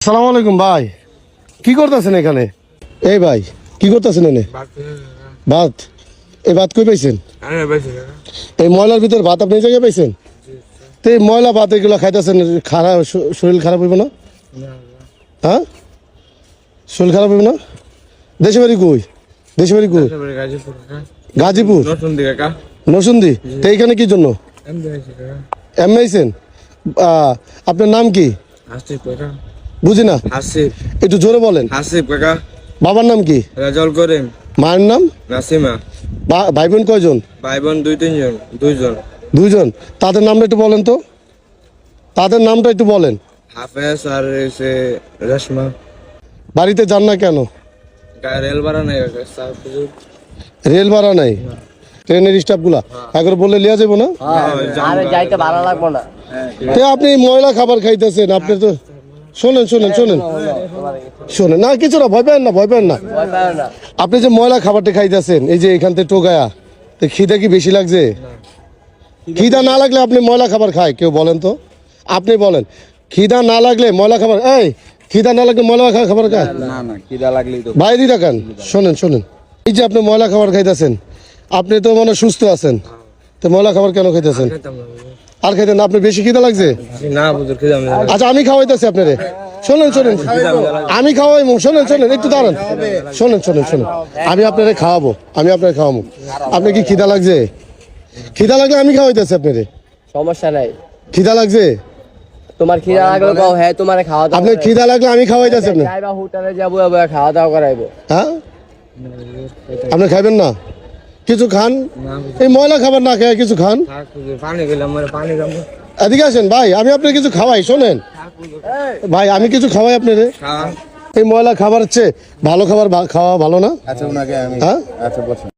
আসসালামু আলাইকুম ভাই, কি করতেছেন এখানে? এই ভাই কি করতেছেন এনে? ভাত? এই ভাত কই পাইছেন? এই ময়লার ভিতর ভাত আপনি এই জায়গায় পাইছেন? তো এই ময়লা ভাত এগুলো খাইতেছেন, খারাপ শরীর খারাপ হইব না? হ্যাঁ, শরীর খারাপ হইব না? দেশে বাড়ি কই? দেশে বাড়ি কই? গাজীপুর নরসিংদী। তো এইখানে কি জন্য এম আইছেন? আপনার নাম কি? বুঝি না, একটু জোরে বলেন। হাসিব কাকা। বাবার নাম কি? রাজল করিম। মায়ের নাম? নাসিমা। ভাই বোন কয়জন? ভাই বোন দুইজন। দুইজন। তাদের নামটা একটু বলেন তো, তাদের নামটা একটু বলেন। হাফেজ আর এসে রেশমা। বাড়িতে যান না কেন? রেল ভাড়া নাই রেল ভাড়া নাই? ট্রেনের স্টাফ গুলা একবার বললে লিয়া যাবো না? যাইতে ভালো লাগবো না। তো আপনি ময়লা খাবার খাইতেছেন, আপনি তো শোনেন শোনেন শোনেন শোনেন না, কিছু না, ভয় পেন না, ভয় পেন না। আপনি যে ময়লা খাবারটা খাইতেছেন, এই যে এখান থেকে টোকায়া, তো খিদা কি বেশি লাগছে? খিদা না লাগলে আপনি ময়লা খাবার খায় কেউ? বলেন তো, আপনি বলেন। খিদা না লাগলে ময়লা খাবার, এই খিদা না লাগলে ময়লা খাবার খায় না খিদা লাগলেই তো বাইরে রাখান। শোনেন শোনেন, এই যে আপনি ময়লা খাবার খাইতেছেন, আপনি তো মনে হয় সুস্থ আছেন, তো ময়লা খাবার কেন খাইতেছেন? আর খাইতেন না? আপনার বেশি খিদা লাগছে? না বুঝুর খিদা আচ্ছা আমি খাওয়াইতেছি আপনারে, শোনেন শোনেন, আমি খাওয়াই, শোনেন শোনেন, একটু দাঁড়ান, শোনেন শোনেন শোনেন, আমি আপনারে খাওয়াবো, আমি আপনারে খাওয়াবো। আপনার কি খিদা লাগছে? খিদা লাগলে আমি খাওয়াইতেছি আপনারে, সমস্যা নাই। খিদা লাগছে? তোমার খিদা লাগলো কও, হ্যাঁ তোমার খাওয়া দাওয়া। আপনার খিদা লাগলে আমি খাওয়াইতেছি আপনি। যাইবা হোটেলে যাবো, খাওয়া দাওয়া করাইবো। হ্যাঁ, আপনি খাইবেন না? কিছু খান, এই ময়লা খাবার না খেয়ে কিছু খান। পানি গেলাম পানি খাবো। এদিকে আসেন ভাই, আমি আপনার কিছু খাওয়াই, শোনেন ভাই, আমি কিছু খাওয়াই আপনারে। এই ময়লা খাবার হচ্ছে ভালো খাবার খাওয়া ভালো না? আচ্ছা ওনাকে আমি হ্যাঁ আচ্ছা বসুন।